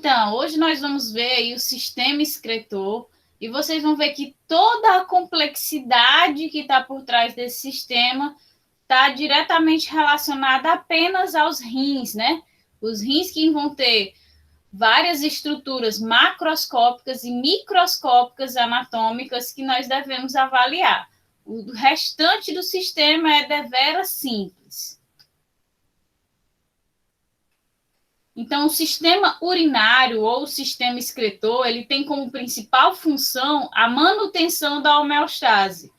Então, hoje nós vamos ver aí o sistema excretor e vocês vão ver que toda a complexidade que está por trás desse sistema está diretamente relacionada apenas aos rins, né? Os rins que vão ter várias estruturas macroscópicas e microscópicas anatômicas que nós devemos avaliar. O restante do sistema é deveras simples. Então, o sistema urinário ou o sistema excretor, ele tem como principal função a manutenção da homeostase.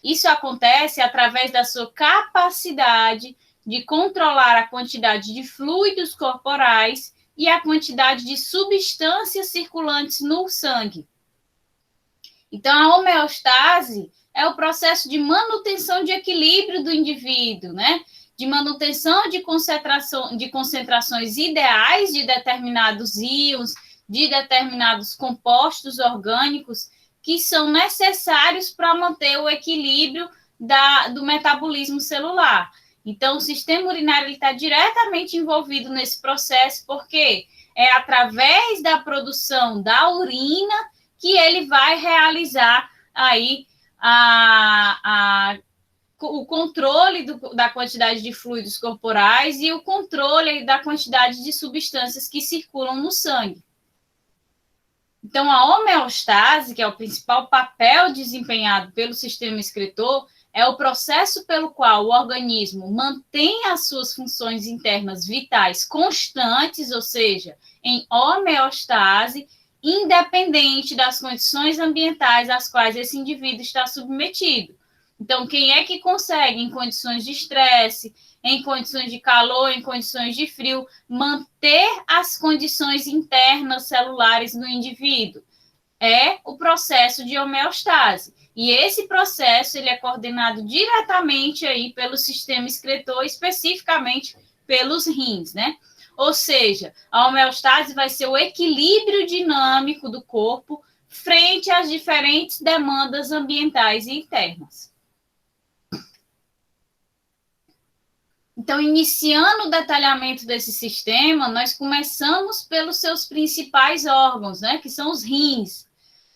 Isso acontece através da sua capacidade de controlar a quantidade de fluidos corporais e a quantidade de substâncias circulantes no sangue. Então, a homeostase é o processo de manutenção de equilíbrio do indivíduo, né? De manutenção de concentrações ideais de determinados íons, de determinados compostos orgânicos que são necessários para manter o equilíbrio do metabolismo celular. Então, o sistema urinário está diretamente envolvido nesse processo, porque é através da produção da urina que ele vai realizar aí o controle da quantidade de fluidos corporais e o controle da quantidade de substâncias que circulam no sangue. Então, a homeostase, que é o principal papel desempenhado pelo sistema excretor, é o processo pelo qual o organismo mantém as suas funções internas vitais constantes, ou seja, em homeostase, independente das condições ambientais às quais esse indivíduo está submetido. Então, quem é que consegue, em condições de estresse, em condições de calor, em condições de frio, manter as condições internas celulares no indivíduo? É o processo de homeostase. E esse processo ele é coordenado diretamente aí pelo sistema excretor, especificamente pelos rins, né? Ou seja, a homeostase vai ser o equilíbrio dinâmico do corpo frente às diferentes demandas ambientais e internas. Então, iniciando o detalhamento desse sistema, nós começamos pelos seus principais órgãos, né, que são os rins.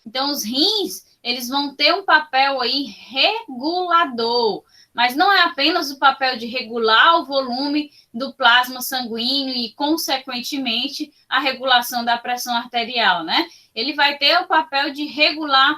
Então, os rins, eles vão ter um papel aí regulador, mas não é apenas o papel de regular o volume do plasma sanguíneo e, consequentemente, a regulação da pressão arterial, né? Ele vai ter o papel de regular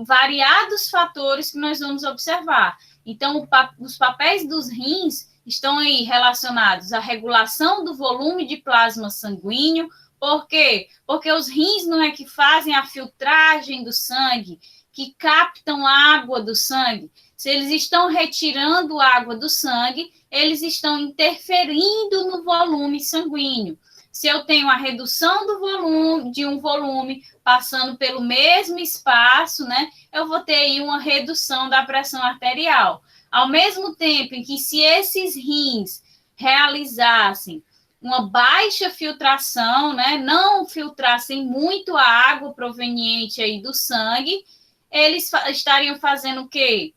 variados fatores que nós vamos observar. Então, os papéis dos rins estão aí relacionados à regulação do volume de plasma sanguíneo. Por quê? Porque os rins não é que fazem a filtragem do sangue, que captam água do sangue. Se eles estão retirando água do sangue, eles estão interferindo no volume sanguíneo. Se eu tenho a redução do volume, de um volume passando pelo mesmo espaço, né, eu vou ter aí uma redução da pressão arterial. Ao mesmo tempo em que, se esses rins realizassem uma baixa filtração, né, não filtrassem muito a água proveniente aí do sangue, eles estariam fazendo o quê?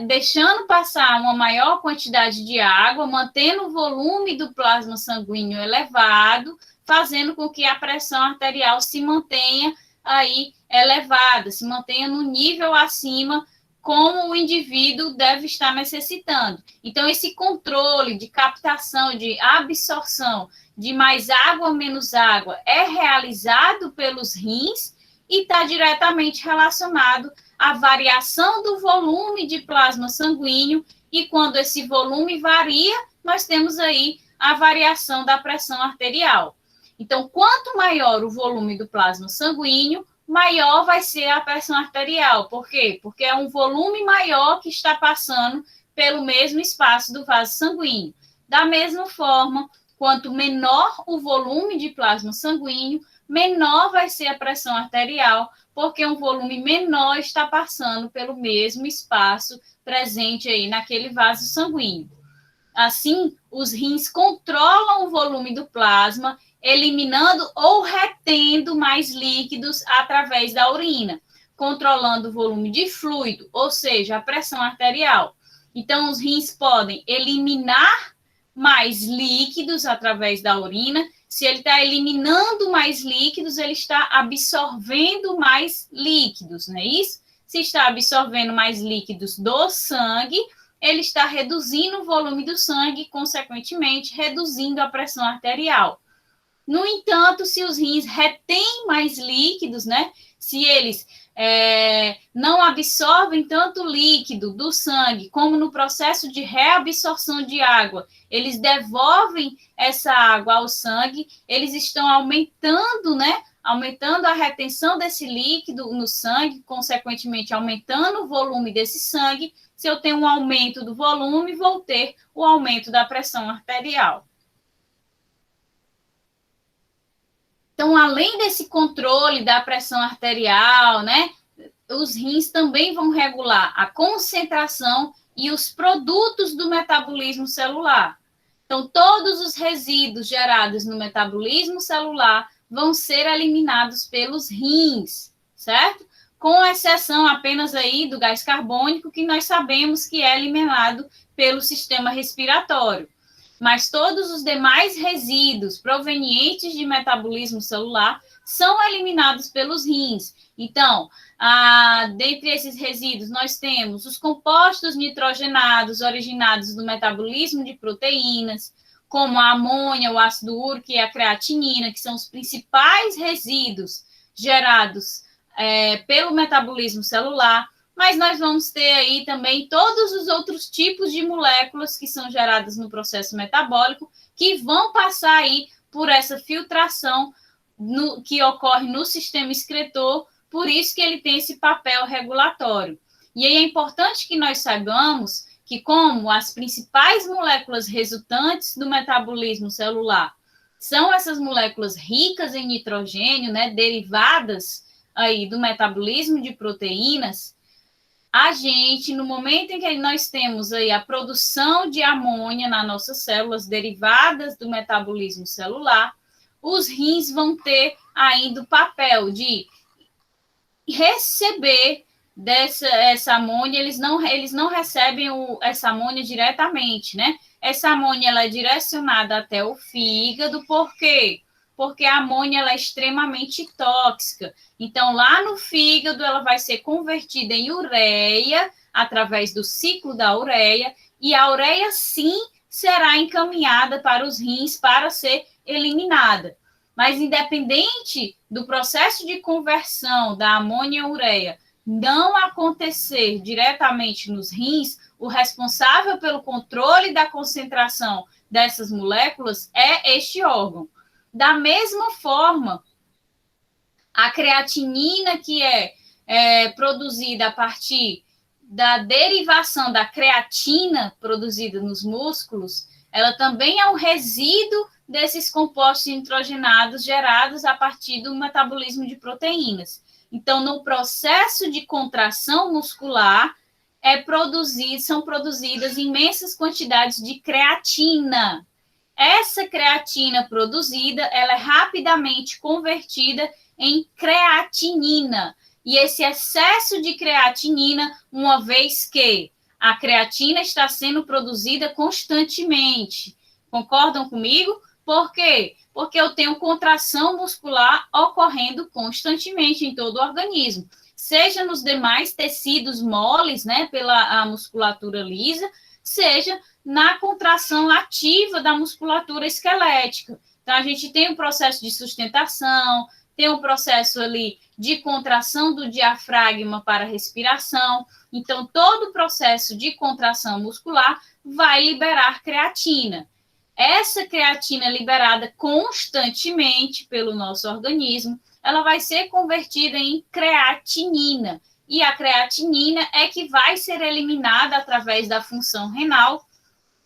Deixando passar uma maior quantidade de água, mantendo o volume do plasma sanguíneo elevado, fazendo com que a pressão arterial se mantenha aí elevada, se mantenha no nível acima como o indivíduo deve estar necessitando. Então, esse controle de captação, de absorção de mais água ou menos água é realizado pelos rins e está diretamente relacionado à variação do volume de plasma sanguíneo, e quando esse volume varia, nós temos aí a variação da pressão arterial. Então, quanto maior o volume do plasma sanguíneo, maior vai ser a pressão arterial. Por quê? Porque é um volume maior que está passando pelo mesmo espaço do vaso sanguíneo. Da mesma forma, quanto menor o volume de plasma sanguíneo, menor vai ser a pressão arterial, porque um volume menor está passando pelo mesmo espaço presente aí naquele vaso sanguíneo. Assim, os rins controlam o volume do plasma, eliminando ou retendo mais líquidos através da urina, controlando o volume de fluido, ou seja, a pressão arterial. Então, os rins podem eliminar mais líquidos através da urina, Se ele está eliminando mais líquidos, ele está absorvendo mais líquidos, não é isso? Se está absorvendo mais líquidos do sangue, ele está reduzindo o volume do sangue, consequentemente, reduzindo a pressão arterial. No entanto, se os rins retêm mais líquidos, né? Se eles não absorvem tanto líquido do sangue, como no processo de reabsorção de água, eles devolvem essa água ao sangue, eles estão aumentando, né? Aumentando a retenção desse líquido no sangue, consequentemente aumentando o volume desse sangue. Se eu tenho um aumento do volume, vou ter o aumento da pressão arterial. Então, além desse controle da pressão arterial, né, os rins também vão regular a concentração e os produtos do metabolismo celular. Então, todos os resíduos gerados no metabolismo celular vão ser eliminados pelos rins, certo? Com exceção apenas aí do gás carbônico, que nós sabemos que é eliminado pelo sistema respiratório. Mas todos os demais resíduos provenientes de metabolismo celular são eliminados pelos rins. Então, dentre esses resíduos, nós temos os compostos nitrogenados originados do metabolismo de proteínas, como a amônia, o ácido úrico e a creatinina, que são os principais resíduos gerados pelo metabolismo celular. Mas nós vamos ter aí também todos os outros tipos de moléculas que são geradas no processo metabólico, que vão passar aí por essa filtração que ocorre no sistema excretor, por isso que ele tem esse papel regulatório. E aí é importante que nós saibamos que, como as principais moléculas resultantes do metabolismo celular são essas moléculas ricas em nitrogênio, né, derivadas aí do metabolismo de proteínas, a gente, no momento em que nós temos aí a produção de amônia nas nossas células derivadas do metabolismo celular, os rins vão ter ainda o papel de receber essa amônia, eles não recebem essa amônia diretamente, né? Essa amônia ela é direcionada até o fígado, por quê? Porque a amônia ela é extremamente tóxica. Então, lá no fígado, ela vai ser convertida em ureia, através do ciclo da ureia, e a ureia, sim, será encaminhada para os rins para ser eliminada. Mas, independente do processo de conversão da amônia em ureia não acontecer diretamente nos rins, o responsável pelo controle da concentração dessas moléculas é este órgão. Da mesma forma, a creatinina, que é produzida a partir da derivação da creatina produzida nos músculos, ela também é um resíduo desses compostos nitrogenados gerados a partir do metabolismo de proteínas. Então, no processo de contração muscular, são produzidas imensas quantidades de creatina. Essa creatina produzida, ela é rapidamente convertida em creatinina. E esse excesso de creatinina, uma vez que a creatina está sendo produzida constantemente. Concordam comigo? Por quê? Porque eu tenho contração muscular ocorrendo constantemente em todo o organismo. Seja nos demais tecidos moles, né, pela musculatura lisa, seja na contração ativa da musculatura esquelética. Então, a gente tem um processo de sustentação, tem um processo ali de contração do diafragma para a respiração. Então, todo o processo de contração muscular vai liberar creatina. Essa creatina liberada constantemente pelo nosso organismo, ela vai ser convertida em creatinina. E a creatinina é que vai ser eliminada através da função renal,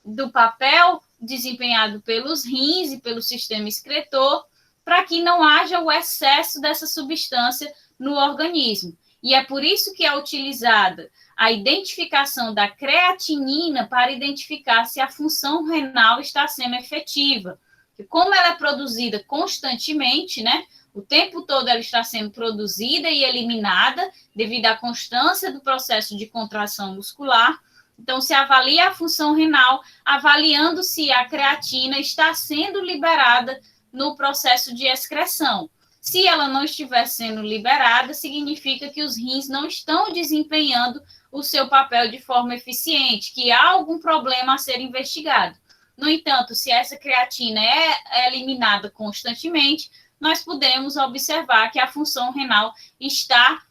do papel desempenhado pelos rins e pelo sistema excretor, para que não haja o excesso dessa substância no organismo. E é por isso que é utilizada a identificação da creatinina para identificar se a função renal está sendo efetiva. E como ela é produzida constantemente, né? O tempo todo ela está sendo produzida e eliminada devido à constância do processo de contração muscular. Então, se avalia a função renal, avaliando se a creatina está sendo liberada no processo de excreção. Se ela não estiver sendo liberada, significa que os rins não estão desempenhando o seu papel de forma eficiente, que há algum problema a ser investigado. No entanto, se essa creatina é eliminada constantemente, nós podemos observar que a função renal está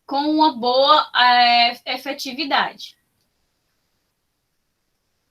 com uma boa efetividade.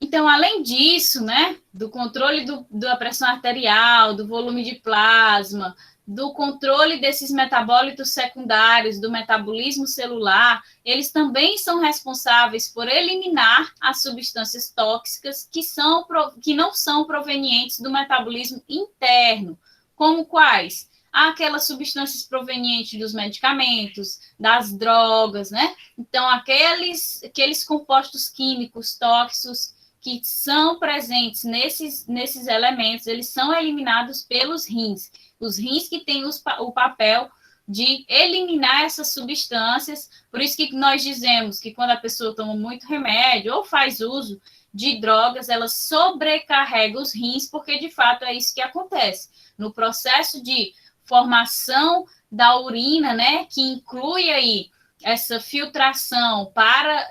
Então, além disso, né, do controle da pressão arterial, do volume de plasma, do controle desses metabólitos secundários, do metabolismo celular, eles também são responsáveis por eliminar as substâncias tóxicas que não são provenientes do metabolismo interno, como quais? Aquelas substâncias provenientes dos medicamentos, das drogas, né? Então, aqueles compostos químicos tóxicos que são presentes nesses elementos, eles são eliminados pelos rins. Os rins que têm o papel de eliminar essas substâncias, por isso que nós dizemos que quando a pessoa toma muito remédio ou faz uso de drogas, ela sobrecarrega os rins, porque de fato é isso que acontece. No processo de formação da urina, né, que inclui aí essa filtração para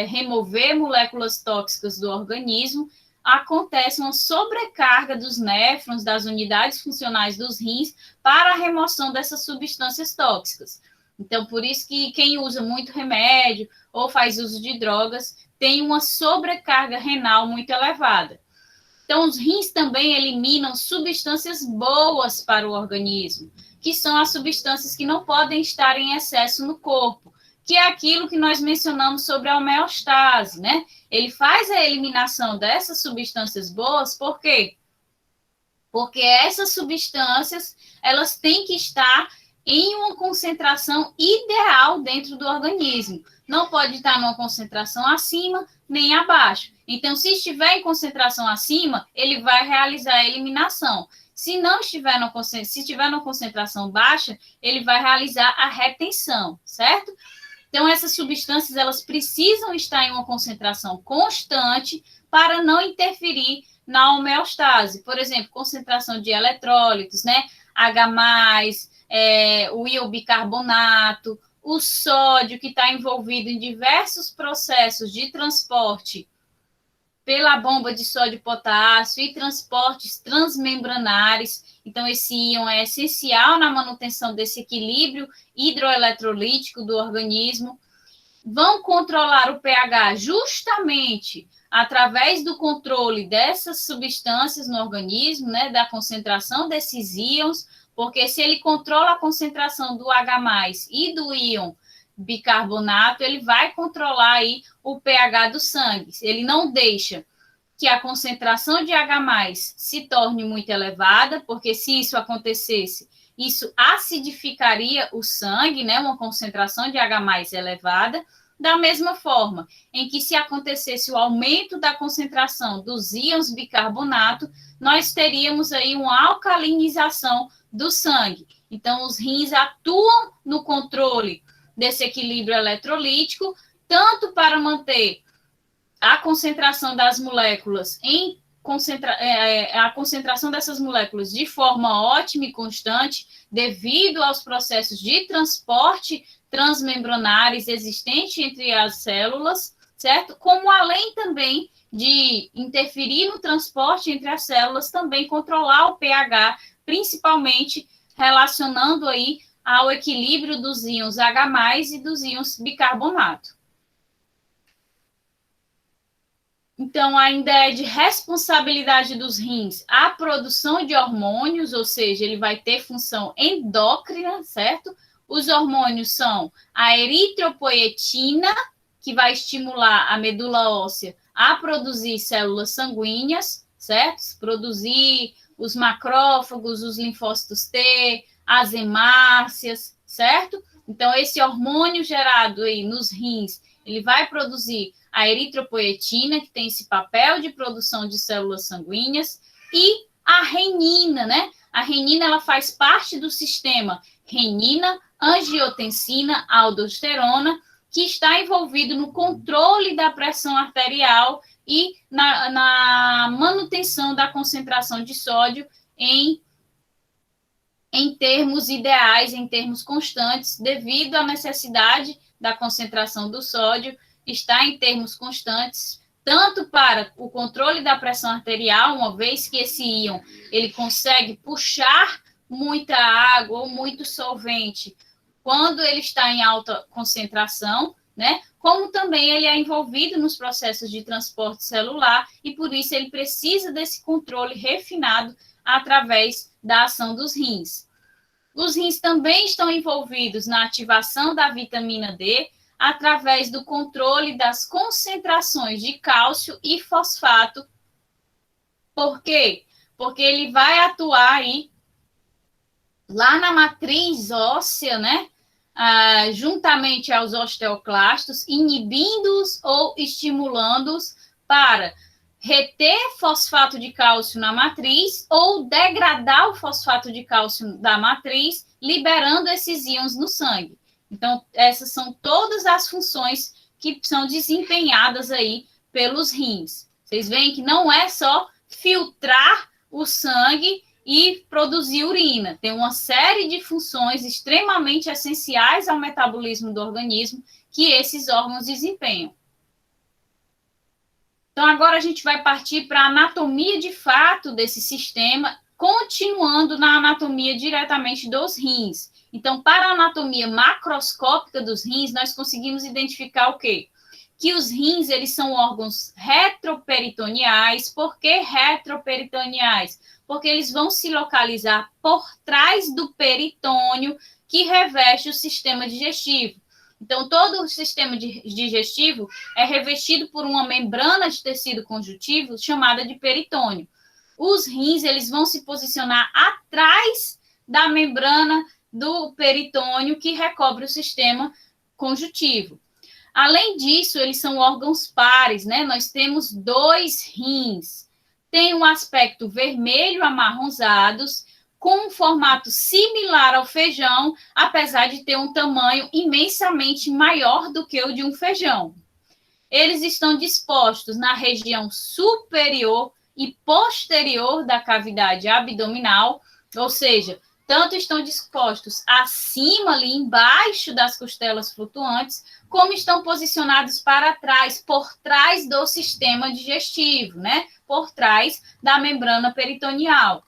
remover moléculas tóxicas do organismo, acontece uma sobrecarga dos néfrons, das unidades funcionais dos rins, para a remoção dessas substâncias tóxicas. Então, por isso que quem usa muito remédio ou faz uso de drogas tem uma sobrecarga renal muito elevada. Então, os rins também eliminam substâncias boas para o organismo, que são as substâncias que não podem estar em excesso no corpo, que é aquilo que nós mencionamos sobre a homeostase, né? Ele faz a eliminação dessas substâncias boas, por quê? Porque essas substâncias, elas têm que estar em uma concentração ideal dentro do organismo. Não pode estar numa concentração acima nem abaixo. Então, se estiver em concentração acima, ele vai realizar a eliminação. Se não estiver se estiver numa concentração baixa, ele vai realizar a retenção, certo? Então, essas substâncias, elas precisam estar em uma concentração constante para não interferir na homeostase. Por exemplo, concentração de eletrólitos, né? H+, o íon bicarbonato, o sódio, que está envolvido em diversos processos de transporte pela bomba de sódio e potássio e transportes transmembranares. Então, esse íon é essencial na manutenção desse equilíbrio hidroeletrolítico do organismo. Vão controlar o pH justamente através do controle dessas substâncias no organismo, né, da concentração desses íons, porque se ele controla a concentração do H+ e do íon bicarbonato, ele vai controlar aí o pH do sangue. Ele não deixa que a concentração de H+ se torne muito elevada, porque se isso acontecesse, isso acidificaria o sangue, né? Uma concentração de H+ elevada. Da mesma forma em que se acontecesse o aumento da concentração dos íons bicarbonato, nós teríamos aí uma alcalinização do sangue. Então, os rins atuam no controle desse equilíbrio eletrolítico, tanto para manter a concentração das moléculas a concentração dessas moléculas de forma ótima e constante, devido aos processos de transporte transmembranares existentes entre as células, certo? Como além também de interferir no transporte entre as células, também controlar o pH, principalmente relacionando aí ao equilíbrio dos íons H+ e dos íons bicarbonato. Então, ainda é de responsabilidade dos rins a produção de hormônios, ou seja, ele vai ter função endócrina, certo? Os hormônios são a eritropoetina, que vai estimular a medula óssea a produzir células sanguíneas, certo? Produzir os macrófagos, os linfócitos T, as hemácias, certo? Então, esse hormônio gerado aí nos rins, ele vai produzir a eritropoetina, que tem esse papel de produção de células sanguíneas, e a renina, né? A renina, ela faz parte do sistema renina, angiotensina, aldosterona, que está envolvido no controle da pressão arterial e na manutenção da concentração de sódio em em termos ideais, em termos constantes, devido à necessidade da concentração do sódio estar em termos constantes, tanto para o controle da pressão arterial, uma vez que esse íon ele consegue puxar muita água ou muito solvente quando ele está em alta concentração, né? Como também ele é envolvido nos processos de transporte celular e por isso ele precisa desse controle refinado através da ação dos rins. Os rins também estão envolvidos na ativação da vitamina D através do controle das concentrações de cálcio e fosfato. Por quê? Porque ele vai atuar aí lá na matriz óssea, né? Juntamente aos osteoclastos, inibindo-os ou estimulando-os para reter fosfato de cálcio na matriz ou degradar o fosfato de cálcio da matriz, liberando esses íons no sangue. Então, essas são todas as funções que são desempenhadas aí pelos rins. Vocês veem que não é só filtrar o sangue e produzir urina. Tem uma série de funções extremamente essenciais ao metabolismo do organismo que esses órgãos desempenham. Então, agora a gente vai partir para a anatomia de fato desse sistema, continuando na anatomia diretamente dos rins. Então, para a anatomia macroscópica dos rins, nós conseguimos identificar o quê? Que os rins, eles são órgãos retroperitoneais. Por que retroperitoneais? Porque eles vão se localizar por trás do peritônio que reveste o sistema digestivo. Então, todo o sistema digestivo é revestido por uma membrana de tecido conjuntivo chamada de peritônio. Os rins, eles vão se posicionar atrás da membrana do peritônio que recobre o sistema conjuntivo. Além disso, eles são órgãos pares, né? Nós temos 2 rins. Tem um aspecto vermelho amarronzados, com um formato similar ao feijão, apesar de ter um tamanho imensamente maior do que o de um feijão. Eles estão dispostos na região superior e posterior da cavidade abdominal, ou seja, tanto estão dispostos acima, ali embaixo das costelas flutuantes, como estão posicionados para trás, por trás do sistema digestivo, né? Por trás da membrana peritoneal.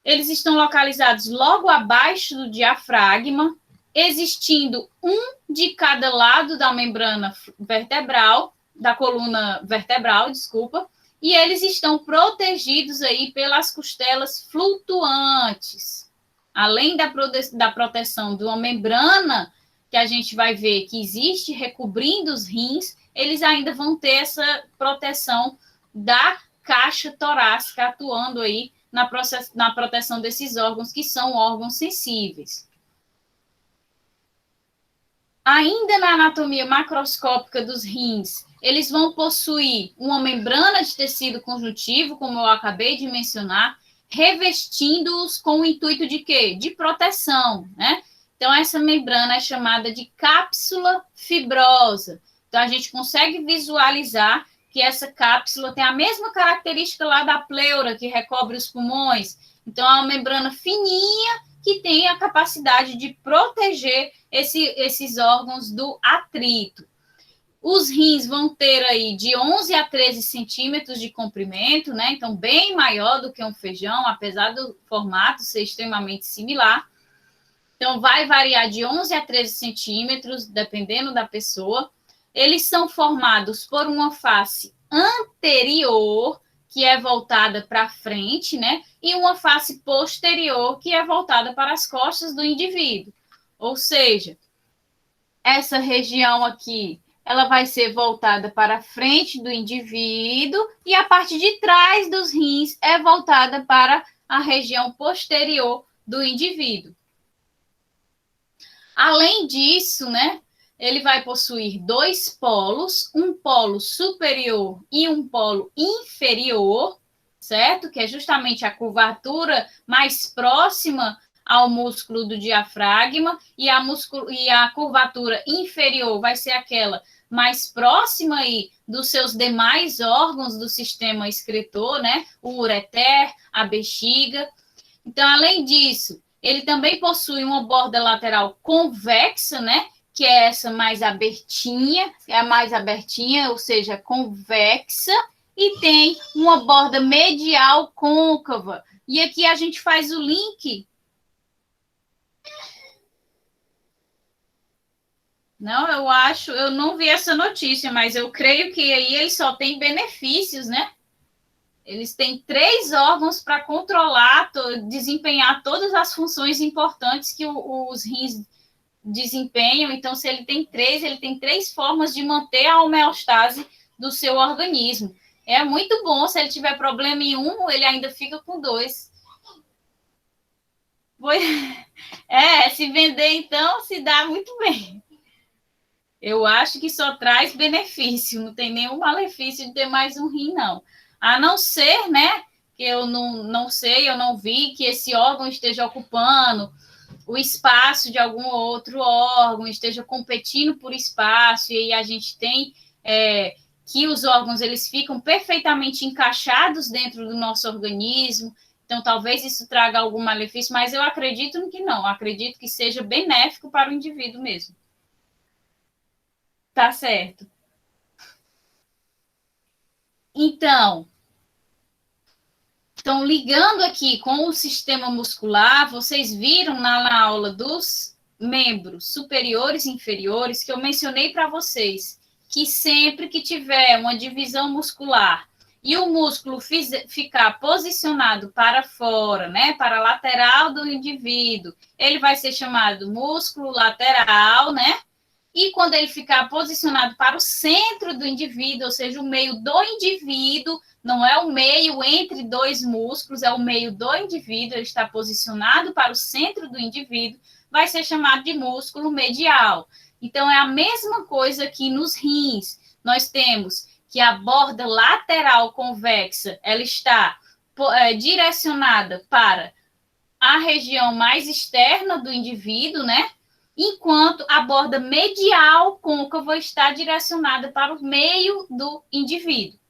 Eles estão localizados logo abaixo do diafragma, existindo um de cada lado da membrana vertebral, da coluna vertebral, desculpa, e eles estão protegidos aí pelas costelas flutuantes. Além da proteção de uma membrana, que a gente vai ver que existe recobrindo os rins, eles ainda vão ter essa proteção da caixa torácica atuando aí na proteção desses órgãos, que são órgãos sensíveis. Ainda na anatomia macroscópica dos rins, eles vão possuir uma membrana de tecido conjuntivo, como eu acabei de mencionar, revestindo-os com o intuito de quê? De proteção, né? Então, essa membrana é chamada de cápsula fibrosa. Então, a gente consegue visualizar que essa cápsula tem a mesma característica lá da pleura, que recobre os pulmões. Então, é uma membrana fininha que tem a capacidade de proteger esses órgãos do atrito. Os rins vão ter aí de 11 a 13 centímetros de comprimento, né? Então, bem maior do que um feijão, apesar do formato ser extremamente similar. Então, vai variar de 11 a 13 centímetros, dependendo da pessoa. Eles são formados por uma face anterior, que é voltada para frente, né? E uma face posterior, que é voltada para as costas do indivíduo. Ou seja, essa região aqui, ela vai ser voltada para a frente do indivíduo e a parte de trás dos rins é voltada para a região posterior do indivíduo. Além disso, né? Ele vai possuir 2 polos, um polo superior e um polo inferior, certo? Que é justamente a curvatura mais próxima ao músculo do diafragma, e a curvatura inferior vai ser aquela mais próxima aí dos seus demais órgãos do sistema excretor, né? O ureter, a bexiga. Então, além disso, ele também possui uma borda lateral convexa, né? Que é essa mais abertinha, é a mais abertinha, ou seja, convexa, e tem uma borda medial côncava. E aqui a gente faz o link. Não, eu não vi essa notícia, mas eu creio que aí ele só tem benefícios, né? Eles têm 3 órgãos para controlar, desempenhar todas as funções importantes que os rins desempenham. Então, se ele tem 3 formas de manter a homeostase do seu organismo. É muito bom. Se ele tiver problema em um, ele ainda fica com 2. Se vender, então, se dá muito bem. Eu acho que só traz benefício, não tem nenhum malefício de ter mais um rim, não. A não ser, né, que eu não sei, eu não vi que esse órgão esteja ocupando o espaço de algum outro órgão, esteja competindo por espaço, e aí a gente tem que os órgãos eles ficam perfeitamente encaixados dentro do nosso organismo, então talvez isso traga algum malefício, mas eu acredito que não, acredito que seja benéfico para o indivíduo mesmo. Tá certo. Então, ligando aqui com o sistema muscular, vocês viram na aula dos membros superiores e inferiores que eu mencionei para vocês que sempre que tiver uma divisão muscular e o músculo ficar posicionado para fora, né, para a lateral do indivíduo, ele vai ser chamado músculo lateral, né? E quando ele ficar posicionado para o centro do indivíduo, ou seja, o meio do indivíduo, não é o meio entre 2 músculos, é o meio do indivíduo, ele está posicionado para o centro do indivíduo, vai ser chamado de músculo medial. Então, é a mesma coisa que nos rins. Nós temos que a borda lateral convexa, ela está direcionada para a região mais externa do indivíduo, né? Enquanto a borda medial côncava está direcionada para o meio do indivíduo.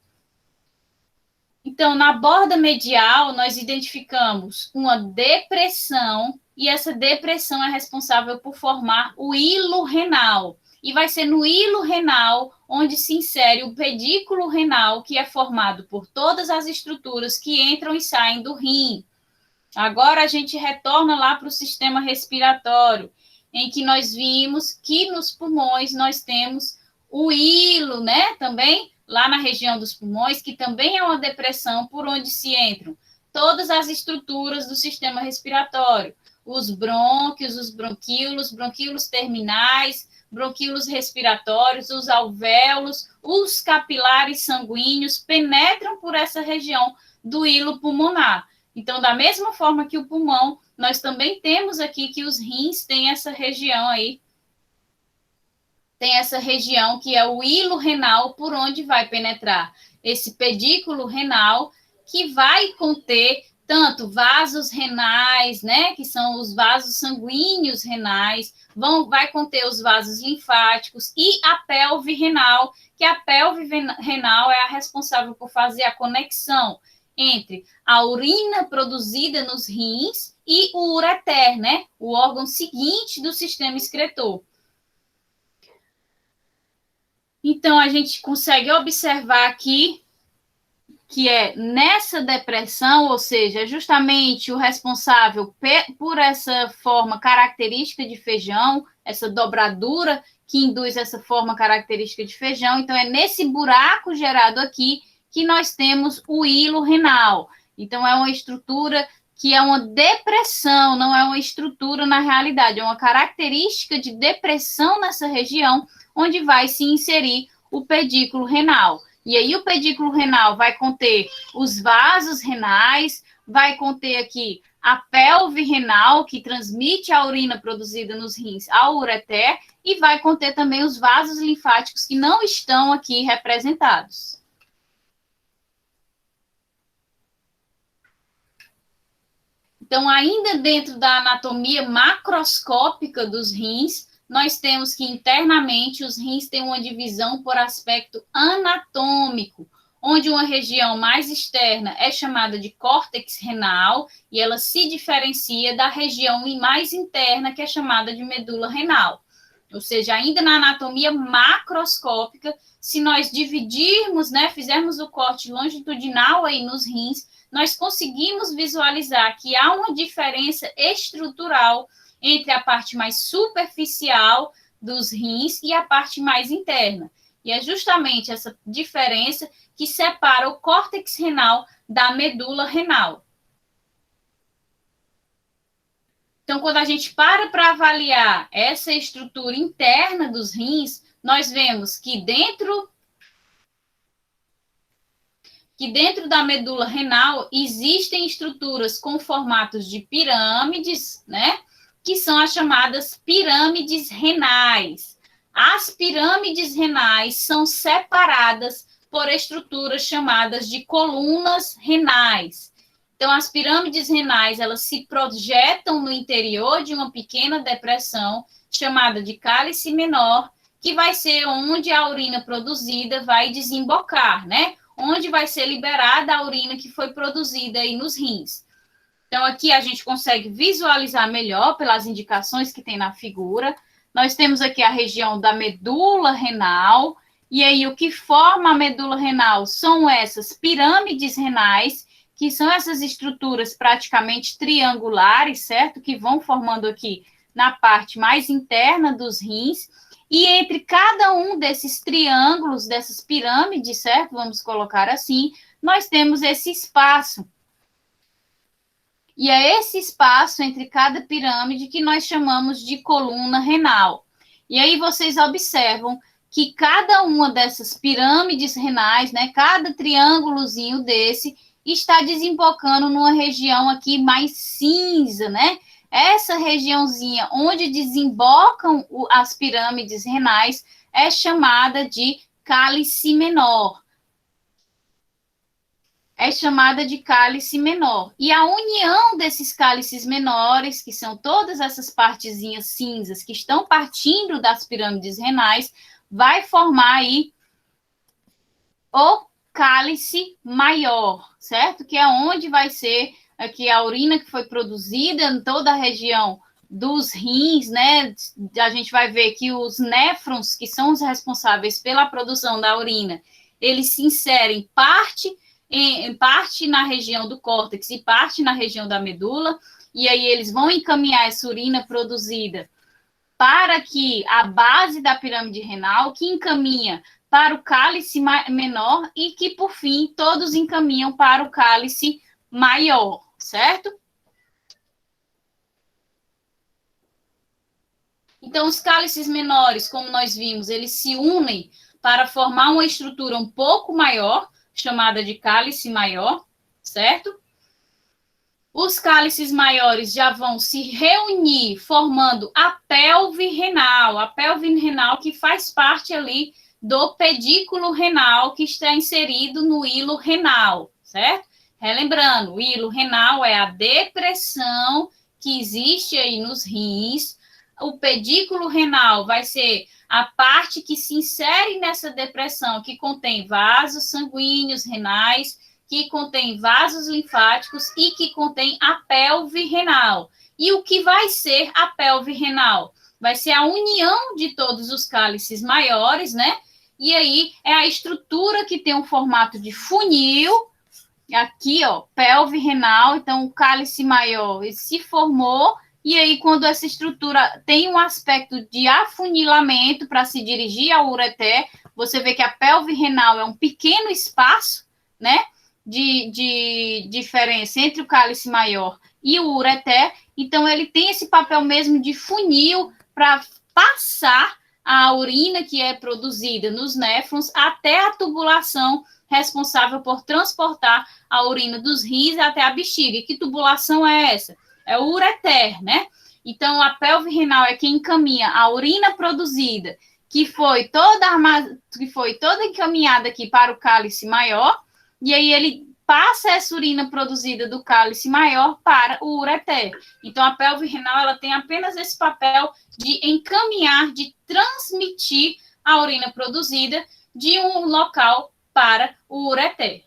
Então, na borda medial, nós identificamos uma depressão, e essa depressão é responsável por formar o hilo renal. E vai ser no hilo renal onde se insere o pedículo renal, que é formado por todas as estruturas que entram e saem do rim. Agora a gente retorna lá para o sistema respiratório, em que nós vimos que nos pulmões nós temos o hilo, né? Também lá na região dos pulmões, que também é uma depressão por onde se entram todas as estruturas do sistema respiratório, os brônquios, os bronquíolos terminais, bronquíolos respiratórios, os alvéolos, os capilares sanguíneos penetram por essa região do hilo pulmonar. Então, da mesma forma que o pulmão, nós também temos aqui que os rins têm essa região aí, tem essa região que é o hilo renal, por onde vai penetrar esse pedículo renal, que vai conter tanto vasos renais, né, que são os vasos sanguíneos renais, vai conter os vasos linfáticos e a pelve renal, que a pelve renal é a responsável por fazer a conexão entre a urina produzida nos rins e o ureter, né, o órgão seguinte do sistema excretor. Então, a gente consegue observar aqui que é nessa depressão, ou seja, justamente o responsável por essa forma característica de feijão, essa dobradura que induz essa forma característica de feijão. Então, é nesse buraco gerado aqui que nós temos o hilo renal. Então, é uma estrutura que é uma depressão, não é uma estrutura na realidade, é uma característica de depressão nessa região, onde vai se inserir o pedículo renal. E aí o pedículo renal vai conter os vasos renais, vai conter aqui a pelve renal, que transmite a urina produzida nos rins ao ureter, e vai conter também os vasos linfáticos que não estão aqui representados. Então, ainda dentro da anatomia macroscópica dos rins, nós temos que internamente os rins têm uma divisão por aspecto anatômico, onde uma região mais externa é chamada de córtex renal, e ela se diferencia da região mais interna, que é chamada de medula renal. Ou seja, ainda na anatomia macroscópica, se nós dividirmos, né, fizermos o corte longitudinal aí nos rins, nós conseguimos visualizar que há uma diferença estrutural entre a parte mais superficial dos rins e a parte mais interna. E é justamente essa diferença que separa o córtex renal da medula renal. Então, quando a gente para avaliar essa estrutura interna dos rins, nós vemos que dentro da medula renal existem estruturas com formatos de pirâmides, né? Que são as chamadas pirâmides renais. As pirâmides renais são separadas por estruturas chamadas de colunas renais. Então, as pirâmides renais, elas se projetam no interior de uma pequena depressão chamada de cálice menor, que vai ser onde a urina produzida vai desembocar, né? Onde vai ser liberada a urina que foi produzida aí nos rins. Então, aqui a gente consegue visualizar melhor pelas indicações que tem na figura. Nós temos aqui a região da medula renal, e aí o que forma a medula renal são essas pirâmides renais, que são essas estruturas praticamente triangulares, certo? Que vão formando aqui na parte mais interna dos rins, e entre cada um desses triângulos, dessas pirâmides, certo? Vamos colocar assim, nós temos esse espaço. E é esse espaço entre cada pirâmide que nós chamamos de coluna renal. E aí vocês observam que cada uma dessas pirâmides renais, né, cada triângulozinho desse, está desembocando numa região aqui mais cinza, né? Essa regiãozinha onde desembocam as pirâmides renais é chamada de cálice menor. É chamada de cálice menor. E a união desses cálices menores, que são todas essas partezinhas cinzas que estão partindo das pirâmides renais, vai formar aí o cálice maior, certo? Que é onde vai ser aqui a urina que foi produzida em toda a região dos rins, né? A gente vai ver que os néfrons, que são os responsáveis pela produção da urina, eles se inserem parte na região do córtex e parte na região da medula, e aí eles vão encaminhar essa urina produzida para que a base da pirâmide renal, que encaminha para o cálice menor e que, por fim, todos encaminham para o cálice maior, certo? Então, os cálices menores, como nós vimos, eles se unem para formar uma estrutura um pouco maior, chamada de cálice maior, certo? Os cálices maiores já vão se reunir, formando a pelve renal que faz parte ali do pedículo renal, que está inserido no hilo renal, certo? Relembrando, o hilo renal é a depressão que existe aí nos rins. O pedículo renal vai ser a parte que se insere nessa depressão, que contém vasos sanguíneos renais, que contém vasos linfáticos e que contém a pelve renal. E o que vai ser a pelve renal? Vai ser a união de todos os cálices maiores, né? E aí é a estrutura que tem um formato de funil, aqui, ó, pelve renal, então o cálice maior se formou, e aí quando essa estrutura tem um aspecto de afunilamento para se dirigir ao ureter, você vê que a pelve renal é um pequeno espaço, né, de diferença entre o cálice maior e o ureter, então ele tem esse papel mesmo de funil para passar a urina que é produzida nos néfrons até a tubulação responsável por transportar a urina dos rins até a bexiga. E que tubulação é essa? É o ureter, né? Então, a pelve renal é quem encaminha a urina produzida, que foi toda encaminhada aqui para o cálice maior, e aí ele passa essa urina produzida do cálice maior para o ureter. Então, a pelve renal ela tem apenas esse papel de encaminhar, de transmitir a urina produzida de um local para o ureter.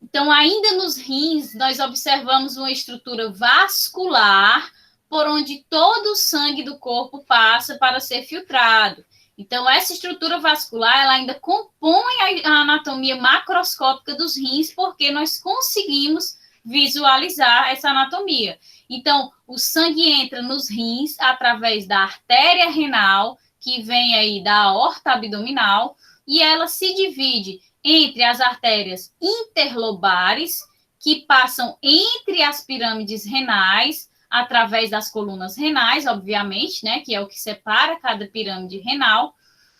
Então, ainda nos rins, nós observamos uma estrutura vascular por onde todo o sangue do corpo passa para ser filtrado. Então, essa estrutura vascular, ela ainda compõe a anatomia macroscópica dos rins, porque nós conseguimos visualizar essa anatomia. Então, o sangue entra nos rins através da artéria renal, que vem aí da aorta abdominal, e ela se divide entre as artérias interlobares, que passam entre as pirâmides renais, através das colunas renais, obviamente, né, que é o que separa cada pirâmide renal.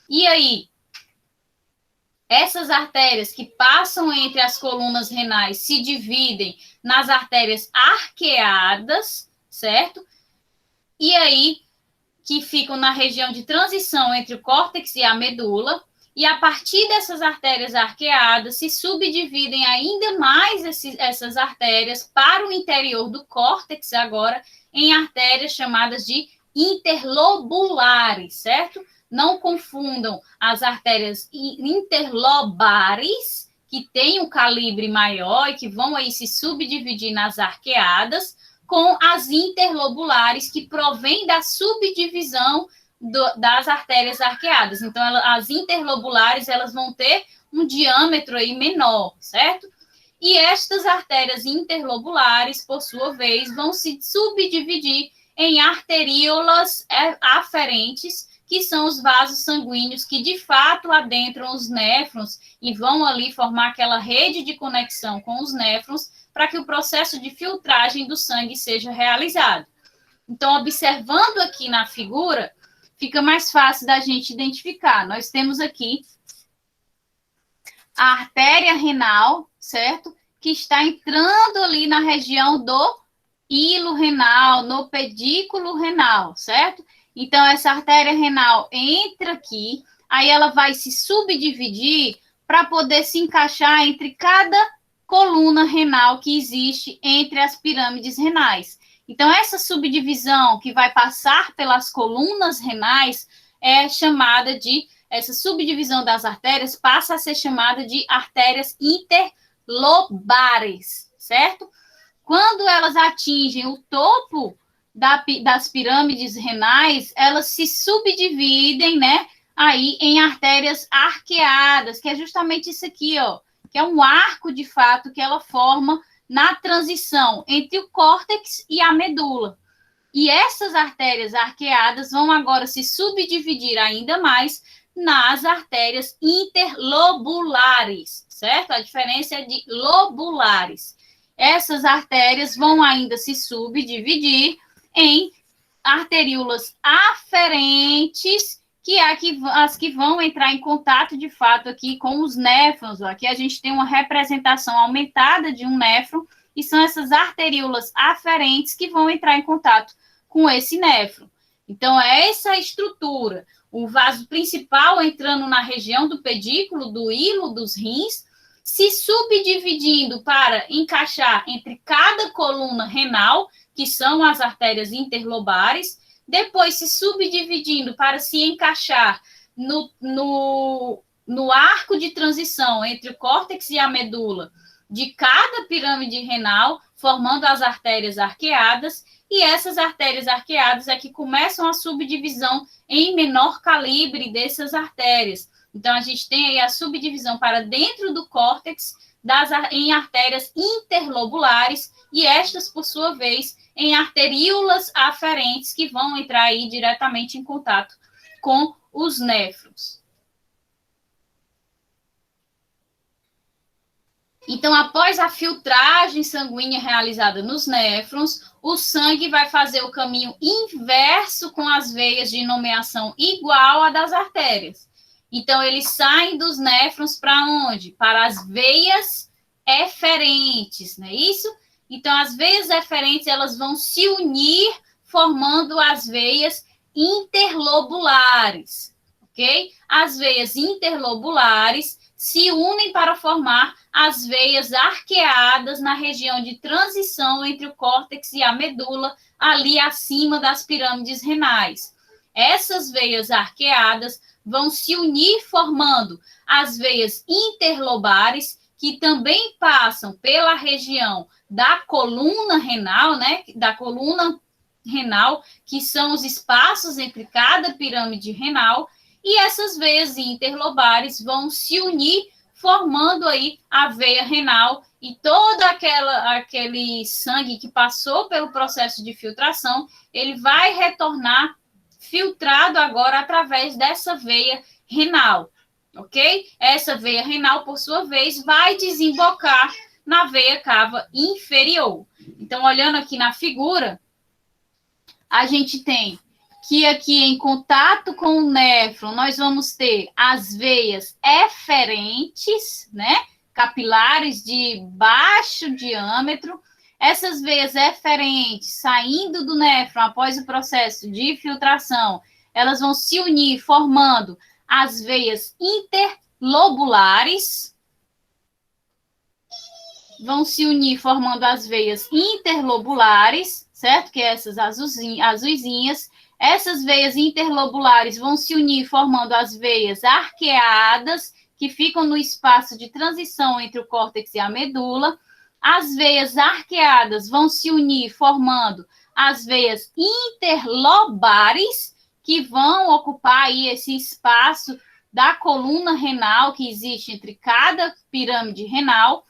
E aí, essas artérias que passam entre as colunas renais se dividem nas artérias arqueadas, certo? E aí, que ficam na região de transição entre o córtex e a medula. E a partir dessas artérias arqueadas, se subdividem ainda mais essas artérias para o interior do córtex, agora, em artérias chamadas de interlobulares, certo? Não confundam as artérias interlobares, que têm um calibre maior e que vão aí se subdividir nas arqueadas, com as interlobulares, que provém da subdivisão das artérias arqueadas. Então, as interlobulares, elas vão ter um diâmetro aí menor, certo? E estas artérias interlobulares, por sua vez, vão se subdividir em arteríolas aferentes, que são os vasos sanguíneos que, de fato, adentram os néfrons e vão ali formar aquela rede de conexão com os néfrons para que o processo de filtragem do sangue seja realizado. Então, observando aqui na figura, fica mais fácil da gente identificar. Nós temos aqui a artéria renal, certo? Que está entrando ali na região do hilo renal, no pedículo renal, certo? Então, essa artéria renal entra aqui, aí ela vai se subdividir para poder se encaixar entre cada coluna renal que existe entre as pirâmides renais. Então, essa subdivisão que vai passar pelas colunas renais é chamada de, essa subdivisão das artérias passa a ser chamada de artérias interlobares, certo? Quando elas atingem o topo das pirâmides renais, elas se subdividem, né, aí em artérias arqueadas, que é justamente isso aqui, ó, que é um arco, de fato, que ela forma na transição entre o córtex e a medula. E essas artérias arqueadas vão agora se subdividir ainda mais nas artérias interlobulares, certo? A diferença é de lobulares. Essas artérias vão ainda se subdividir em arteríolas aferentes, que é as que vão entrar em contato, de fato, aqui com os néfrons. Aqui a gente tem uma representação aumentada de um néfron, e são essas arteríolas aferentes que vão entrar em contato com esse néfron. Então, é essa estrutura. O vaso principal entrando na região do pedículo, do hilo dos rins, se subdividindo para encaixar entre cada coluna renal, que são as artérias interlobares, depois se subdividindo para se encaixar no arco de transição entre o córtex e a medula de cada pirâmide renal, formando as artérias arqueadas, e essas artérias arqueadas é que começam a subdivisão em menor calibre dessas artérias. Então, a gente tem aí a subdivisão para dentro do córtex em artérias interlobulares, e estas, por sua vez, em arteríolas aferentes, que vão entrar aí diretamente em contato com os néfrons. Então, após a filtragem sanguínea realizada nos néfrons, o sangue vai fazer o caminho inverso com as veias de nomeação igual à das artérias. Então, eles saem dos néfrons para onde? Para as veias eferentes, não é isso? Então, as veias eferentes, elas vão se unir, formando as veias interlobulares, ok? As veias interlobulares se unem para formar as veias arqueadas na região de transição entre o córtex e a medula, ali acima das pirâmides renais. essas veias arqueadas vão se unir formando as veias interlobares, que também passam pela região da coluna renal, né? Da coluna renal, que são os espaços entre cada pirâmide renal, e essas veias interlobares vão se unir, formando aí a veia renal, e todo aquele sangue que passou pelo processo de filtração, ele vai retornar filtrado agora através dessa veia renal, ok? Essa veia renal, por sua vez, vai desembocar na veia cava inferior. Então, olhando aqui na figura, a gente tem que aqui em contato com o néfron, nós vamos ter as veias eferentes, né? Capilares de baixo diâmetro. Essas veias eferentes, saindo do néfron após o processo de filtração, elas vão se unir formando as veias interlobulares. Vão se unir formando as veias interlobulares, certo? Que é essas azulzinhas. Essas veias interlobulares vão se unir formando as veias arqueadas, que ficam no espaço de transição entre o córtex e a medula. As veias arqueadas vão se unir formando as veias interlobares, que vão ocupar aí esse espaço da coluna renal que existe entre cada pirâmide renal.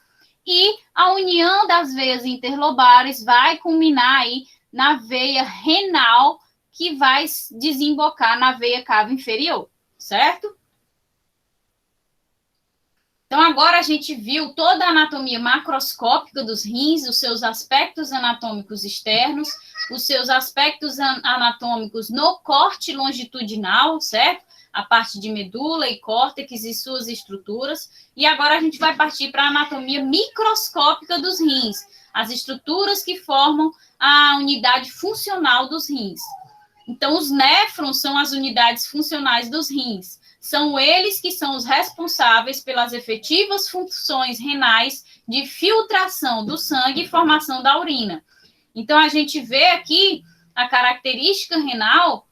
E a união das veias interlobares vai culminar aí na veia renal, que vai desembocar na veia cava inferior, certo? Então, agora a gente viu toda a anatomia macroscópica dos rins, os seus aspectos anatômicos externos, os seus aspectos anatômicos no corte longitudinal, certo? A parte de medula e córtex e suas estruturas. E agora a gente vai partir para a anatomia microscópica dos rins, as estruturas que formam a unidade funcional dos rins. Então, os néfrons são as unidades funcionais dos rins. São eles que são os responsáveis pelas efetivas funções renais de filtração do sangue e formação da urina. Então, a gente vê aqui a característica renal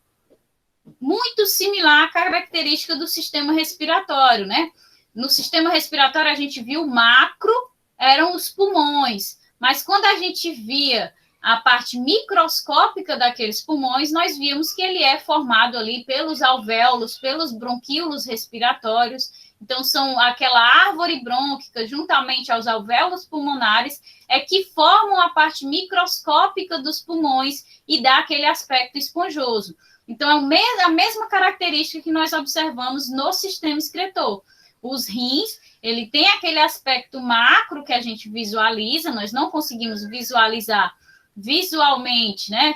muito similar à característica do sistema respiratório, né? No sistema respiratório, a gente viu o macro, eram os pulmões. Mas quando a gente via a parte microscópica daqueles pulmões, nós vimos que ele é formado ali pelos alvéolos, pelos bronquíolos respiratórios. Então, são aquela árvore brônquica, juntamente aos alvéolos pulmonares, é que formam a parte microscópica dos pulmões e dá aquele aspecto esponjoso. Então, é a mesma característica que nós observamos no sistema excretor. Os rins, ele tem aquele aspecto macro que a gente visualiza, nós não conseguimos visualizar visualmente, né,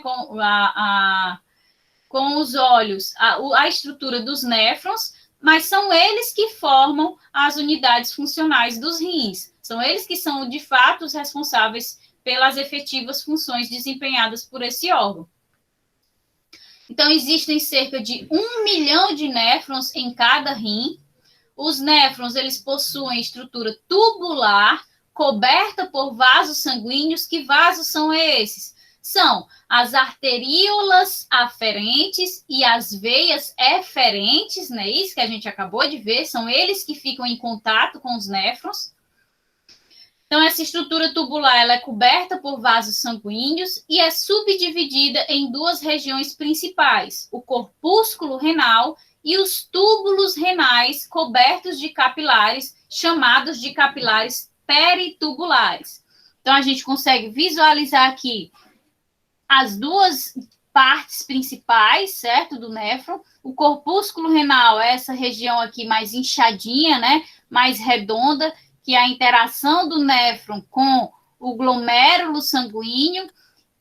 com os olhos, a estrutura dos néfrons, mas são eles que formam as unidades funcionais dos rins. São eles que são, de fato, os responsáveis pelas efetivas funções desempenhadas por esse órgão. Então, existem cerca de 1 milhão de néfrons em cada rim. Os néfrons, eles possuem estrutura tubular, coberta por vasos sanguíneos. Que vasos são esses? São as arteríolas aferentes e as veias eferentes, né? Isso que a gente acabou de ver, são eles que ficam em contato com os néfrons. Então, essa estrutura tubular ela é coberta por vasos sanguíneos e é subdividida em duas regiões principais, o corpúsculo renal e os túbulos renais cobertos de capilares, chamados de capilares peritubulares. Então, a gente consegue visualizar aqui as duas partes principais, certo, do néfron. O corpúsculo renal é essa região aqui mais inchadinha, né, mais redonda, que é a interação do néfron com o glomérulo sanguíneo.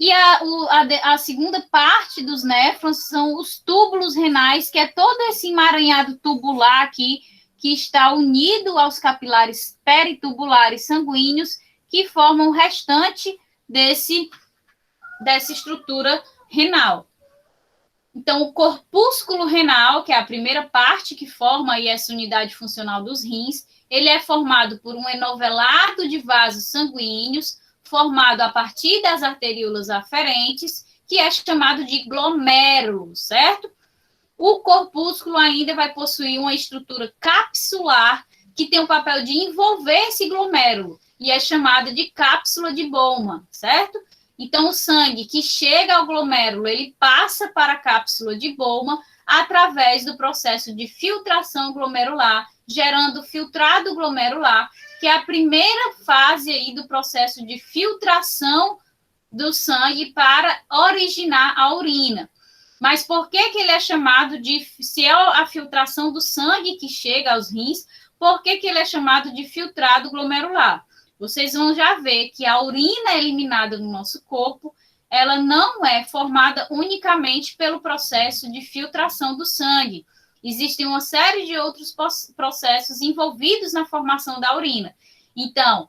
E a segunda parte dos néfrons são os túbulos renais, que é todo esse emaranhado tubular aqui, que está unido aos capilares peritubulares sanguíneos, que formam o restante dessa estrutura renal. Então, o corpúsculo renal, que é a primeira parte que forma aí essa unidade funcional dos rins, ele é formado por um enovelado de vasos sanguíneos, formado a partir das arteríolas aferentes, que é chamado de glomérulo, certo? O corpúsculo ainda vai possuir uma estrutura capsular que tem o papel de envolver esse glomérulo e é chamada de cápsula de Bowman, certo? Então, o sangue que chega ao glomérulo, ele passa para a cápsula de Bowman através do processo de filtração glomerular, gerando filtrado glomerular, que é a primeira fase aí do processo de filtração do sangue para originar a urina. Mas por que ele é chamado de, se é a filtração do sangue que chega aos rins, por que ele é chamado de filtrado glomerular? Vocês vão já ver que a urina eliminada no nosso corpo, ela não é formada unicamente pelo processo de filtração do sangue. Existem uma série de outros processos envolvidos na formação da urina. Então,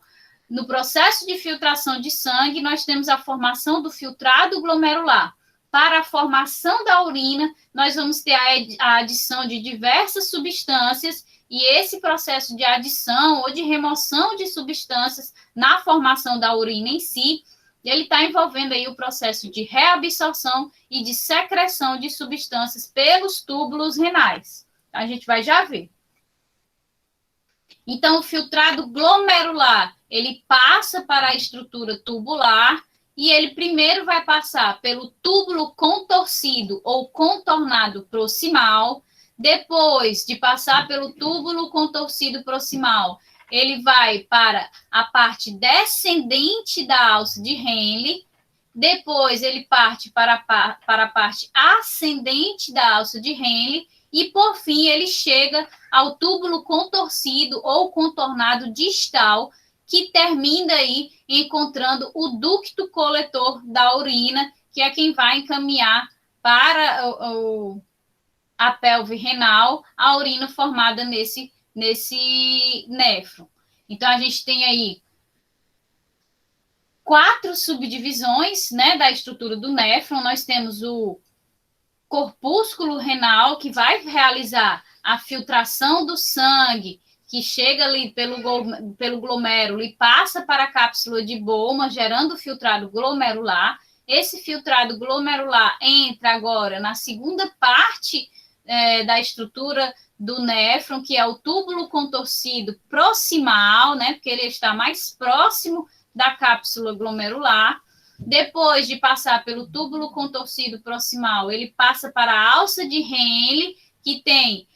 no processo de filtração de sangue, nós temos a formação do filtrado glomerular. Para a formação da urina, nós vamos ter a adição de diversas substâncias e esse processo de adição ou de remoção de substâncias na formação da urina em si, ele está envolvendo aí o processo de reabsorção e de secreção de substâncias pelos túbulos renais. A gente vai já ver. Então, o filtrado glomerular, ele passa para a estrutura tubular e ele primeiro vai passar pelo túbulo contorcido ou contornado proximal. Depois de passar pelo túbulo contorcido proximal, ele vai para a parte descendente da alça de Henle. Depois, ele parte para a parte ascendente da alça de Henle. E, por fim, ele chega ao túbulo contorcido ou contornado distal, que termina aí encontrando o ducto coletor da urina, que é quem vai encaminhar para a pelve renal a urina formada nesse néfron. Então, a gente tem aí 4 subdivisões, né, da estrutura do néfron. Nós temos o corpúsculo renal, que vai realizar a filtração do sangue, que chega ali pelo glomérulo e passa para a cápsula de Bowman, gerando o filtrado glomerular. Esse filtrado glomerular entra agora na segunda parte da estrutura do néfron, que é o túbulo contorcido proximal, né, porque ele está mais próximo da cápsula glomerular. Depois de passar pelo túbulo contorcido proximal, ele passa para a alça de Henle, que tem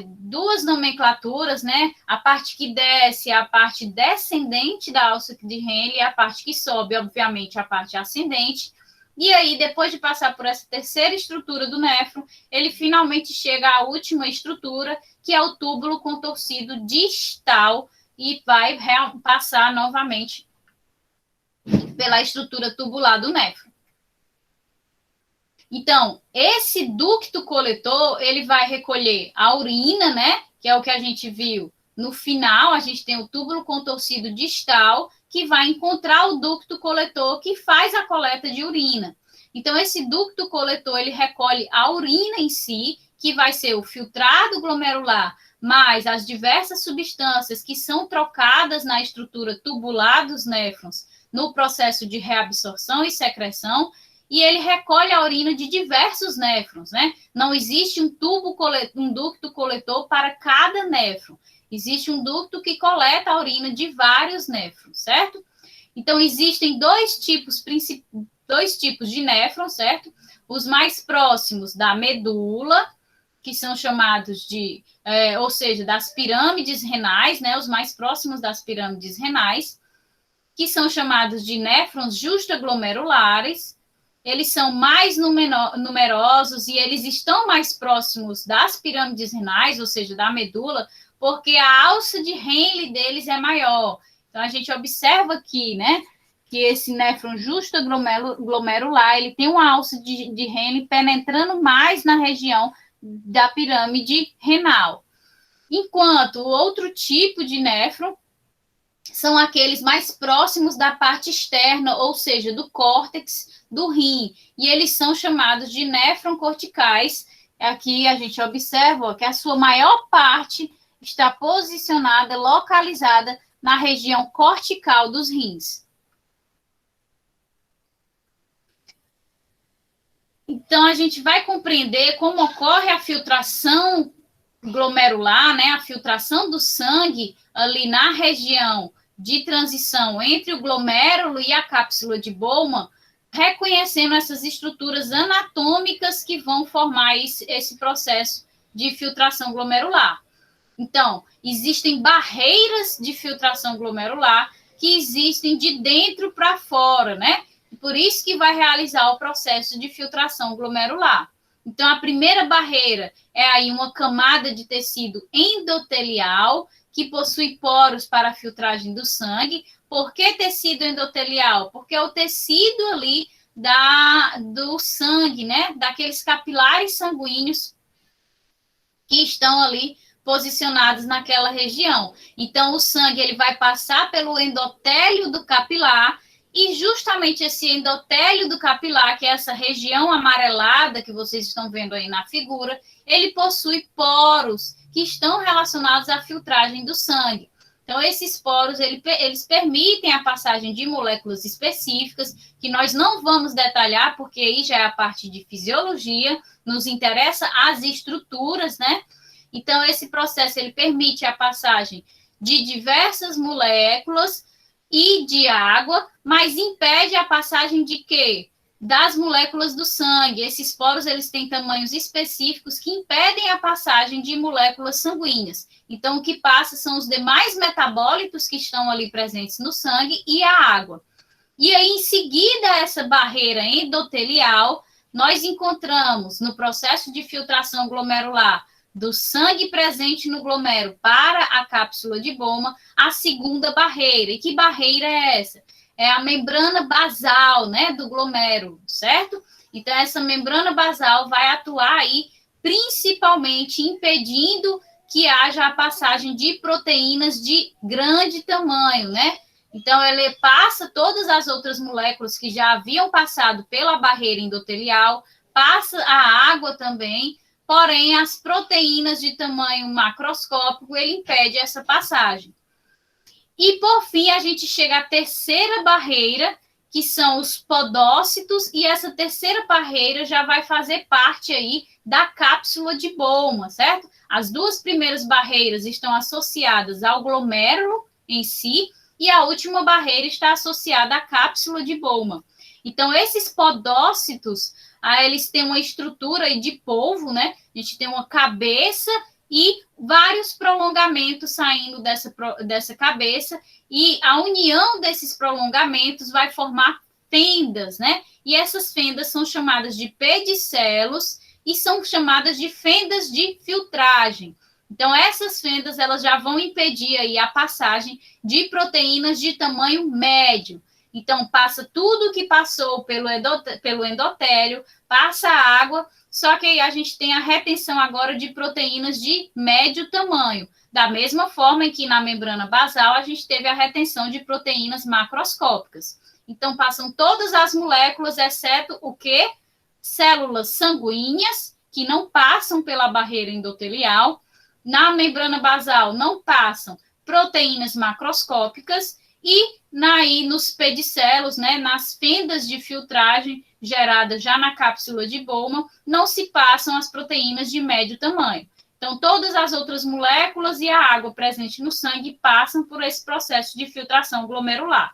2 nomenclaturas, né? A parte que desce é a parte descendente da alça de Henle, e a parte que sobe, obviamente, a parte ascendente. E aí, depois de passar por essa terceira estrutura do néfron, ele finalmente chega à última estrutura, que é o túbulo contorcido distal, e vai passar novamente pela estrutura tubular do néfron. Então, esse ducto coletor, ele vai recolher a urina, né? Que é o que a gente viu no final. A gente tem o túbulo contorcido distal, que vai encontrar o ducto coletor, que faz a coleta de urina. Então, esse ducto coletor, ele recolhe a urina em si, que vai ser o filtrado glomerular, mais as diversas substâncias que são trocadas na estrutura tubular dos néfrons, no processo de reabsorção e secreção, e ele recolhe a urina de diversos néfrons, né? Não existe um ducto coletor para cada néfron. Existe um ducto que coleta a urina de vários néfrons, certo? Então, existem dois tipos de néfrons, certo? Os mais próximos da medula, que são chamados de, ou seja, das pirâmides renais, né? Os mais próximos das pirâmides renais, que são chamados de néfrons justaglomerulares. Eles são mais numerosos e eles estão mais próximos das pirâmides renais, ou seja, da medula, porque a alça de Henle deles é maior. Então, a gente observa aqui, né, que esse néfron justaglomerular, ele tem uma alça de Henle penetrando mais na região da pirâmide renal. Enquanto o outro tipo de néfron são aqueles mais próximos da parte externa, ou seja, do córtex do rim, e eles são chamados de néfron-corticais. Aqui a gente observa que a sua maior parte está posicionada, localizada na região cortical dos rins. Então, a gente vai compreender como ocorre a filtração glomerular, né, a filtração do sangue ali na região de transição entre o glomérulo e a cápsula de Bowman, reconhecendo essas estruturas anatômicas que vão formar esse processo de filtração glomerular. Então, existem barreiras de filtração glomerular que existem de dentro para fora, né? Por isso que vai realizar o processo de filtração glomerular. Então, a primeira barreira é aí uma camada de tecido endotelial que possui poros para a filtragem do sangue. Por que tecido endotelial? Porque é o tecido ali do sangue, né? Daqueles capilares sanguíneos que estão ali posicionados naquela região. Então, o sangue ele vai passar pelo endotélio do capilar e justamente esse endotélio do capilar, que é essa região amarelada que vocês estão vendo aí na figura, ele possui poros que estão relacionados à filtragem do sangue. Então, esses poros, eles permitem a passagem de moléculas específicas, que nós não vamos detalhar, porque aí já é a parte de fisiologia, nos interessa as estruturas, né? Então, esse processo, ele permite a passagem de diversas moléculas e de água, mas impede a passagem de quê? Das moléculas do sangue. Esses poros, eles têm tamanhos específicos que impedem a passagem de moléculas sanguíneas. Então, o que passa são os demais metabólitos que estão ali presentes no sangue e a água. E aí, em seguida, essa barreira endotelial, nós encontramos no processo de filtração glomerular do sangue presente no glomérulo para a cápsula de Bowman, a segunda barreira. E que barreira é essa? É a membrana basal, né, do glomérulo, certo? Então, essa membrana basal vai atuar aí, principalmente impedindo que haja a passagem de proteínas de grande tamanho, né? Então, ele passa todas as outras moléculas que já haviam passado pela barreira endotelial, passa a água também, porém, as proteínas de tamanho macroscópico, ele impede essa passagem. E, por fim, a gente chega à terceira barreira, que são os podócitos, e essa terceira barreira já vai fazer parte aí da cápsula de Bowman, certo? As duas primeiras barreiras estão associadas ao glomérulo em si, e a última barreira está associada à cápsula de Bowman. Então, esses podócitos, eles têm uma estrutura de polvo, né? A gente tem uma cabeça e vários prolongamentos saindo dessa cabeça, e a união desses prolongamentos vai formar fendas, né? E essas fendas são chamadas de pedicelos e são chamadas de fendas de filtragem. Então, essas fendas, elas já vão impedir aí a passagem de proteínas de tamanho médio. Então, passa tudo que passou pelo endotélio, passa a água, só que aí a gente tem a retenção agora de proteínas de médio tamanho. Da mesma forma em que na membrana basal a gente teve a retenção de proteínas macroscópicas. Então, passam todas as moléculas, exceto o quê? Células sanguíneas, que não passam pela barreira endotelial. Na membrana basal não passam proteínas macroscópicas e nos pedicelos, né, nas fendas de filtragem geradas já na cápsula de Bowman, não se passam as proteínas de médio tamanho. Então, todas as outras moléculas e a água presente no sangue passam por esse processo de filtração glomerular.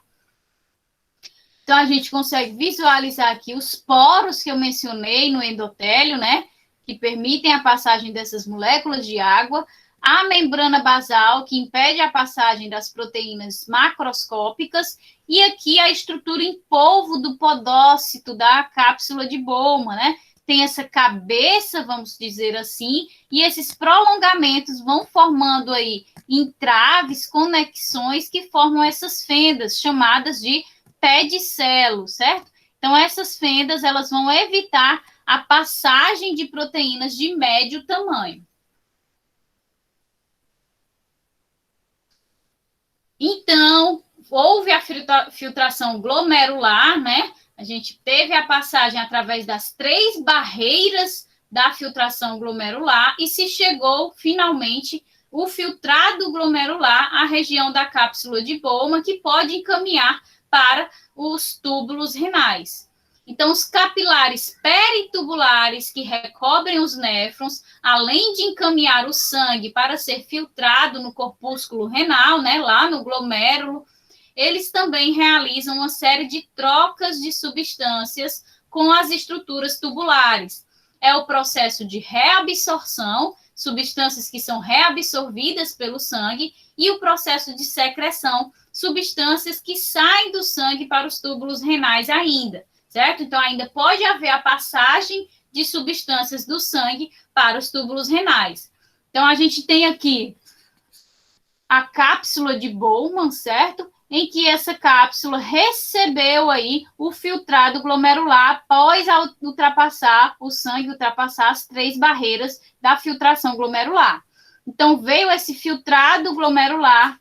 Então, a gente consegue visualizar aqui os poros que eu mencionei no endotélio, né, que permitem a passagem dessas moléculas de água, a membrana basal, que impede a passagem das proteínas macroscópicas, e aqui a estrutura em polvo do podócito da cápsula de Bowman, né? Tem essa cabeça, vamos dizer assim, e esses prolongamentos vão formando aí entraves, conexões que formam essas fendas, chamadas de pedicelo, certo? Então, essas fendas, elas vão evitar a passagem de proteínas de médio tamanho. Então, houve a filtração glomerular, né? A gente teve a passagem através das 3 barreiras da filtração glomerular e se chegou, finalmente, o filtrado glomerular à região da cápsula de Bowman, que pode encaminhar para os túbulos renais. Então, os capilares peritubulares que recobrem os néfrons, além de encaminhar o sangue para ser filtrado no corpúsculo renal, né, lá no glomérulo, eles também realizam uma série de trocas de substâncias com as estruturas tubulares. É o processo de reabsorção, substâncias que são reabsorvidas pelo sangue, e o processo de secreção, substâncias que saem do sangue para os túbulos renais ainda, certo? Então, ainda pode haver a passagem de substâncias do sangue para os túbulos renais. Então, a gente tem aqui a cápsula de Bowman, certo? Em que essa cápsula recebeu aí o filtrado glomerular após o sangue ultrapassar as 3 barreiras da filtração glomerular. Então, veio esse filtrado glomerular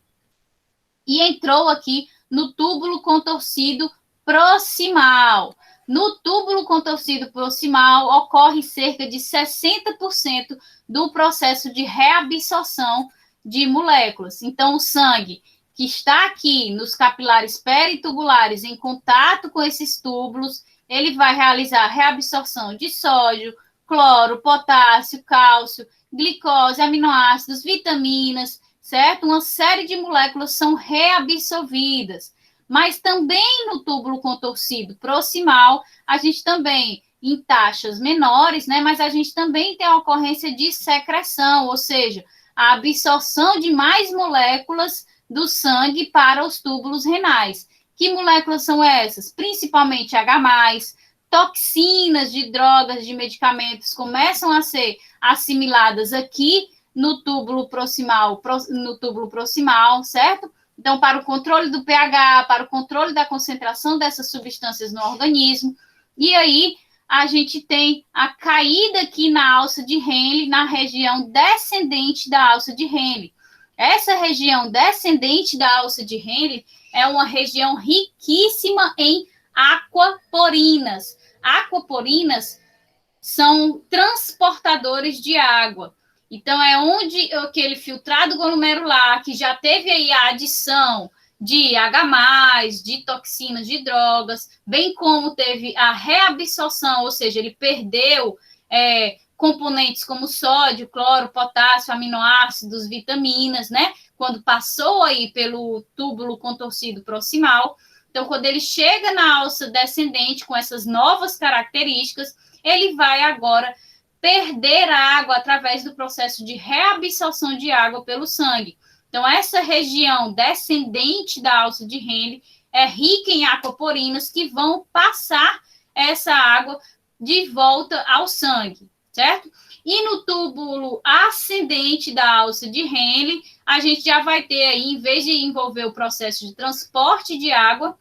e entrou aqui no túbulo contorcido proximal. No túbulo contorcido proximal, ocorre cerca de 60% do processo de reabsorção de moléculas. Então, o sangue que está aqui nos capilares peritubulares em contato com esses túbulos, ele vai realizar a reabsorção de sódio, cloro, potássio, cálcio, glicose, aminoácidos, vitaminas, certo? Uma série de moléculas são reabsorvidas. Mas também no túbulo contorcido proximal, a gente também, em taxas menores, né? Mas a gente também tem a ocorrência de secreção, ou seja, a absorção de mais moléculas do sangue para os túbulos renais. Que moléculas são essas? Principalmente H+, toxinas de drogas, de medicamentos começam a ser assimiladas aqui no túbulo proximal, certo? Então, para o controle do pH, para o controle da concentração dessas substâncias no organismo. E aí, a gente tem a caída aqui na alça de Henle, na região descendente da alça de Henle. Essa região descendente da alça de Henle é uma região riquíssima em aquaporinas. Aquaporinas são transportadores de água. Então, é onde aquele filtrado glomerular, que já teve aí a adição de H+, de toxinas de drogas, bem como teve a reabsorção, ou seja, ele perdeu componentes como sódio, cloro, potássio, aminoácidos, vitaminas, né? Quando passou aí pelo túbulo contorcido proximal. Então, quando ele chega na alça descendente com essas novas características, ele vai agora perder água através do processo de reabsorção de água pelo sangue. Então, essa região descendente da alça de Henle é rica em aquaporinas que vão passar essa água de volta ao sangue, certo? E no túbulo ascendente da alça de Henle, a gente já vai ter aí, em vez de envolver o processo de transporte de água,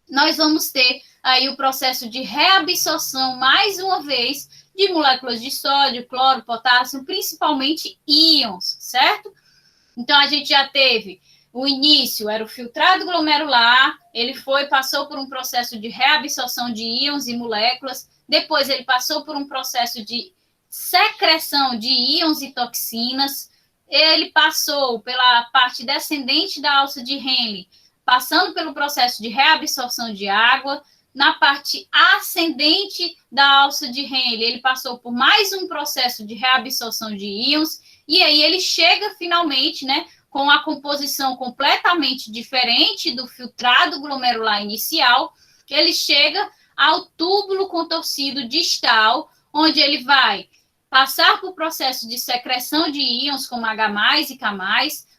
nós vamos ter aí o processo de reabsorção, mais uma vez, de moléculas de sódio, cloro, potássio, principalmente íons, certo? Então, a gente já teve o início, era o filtrado glomerular, ele passou por um processo de reabsorção de íons e moléculas, depois ele passou por um processo de secreção de íons e toxinas, ele passou pela parte descendente da alça de Henle, passando pelo processo de reabsorção de água. Na parte ascendente da alça de Henle, ele passou por mais um processo de reabsorção de íons, e aí ele chega finalmente, né, com a composição completamente diferente do filtrado glomerular inicial, ele chega ao túbulo contorcido distal, onde ele vai passar por processo de secreção de íons como H+, e K+,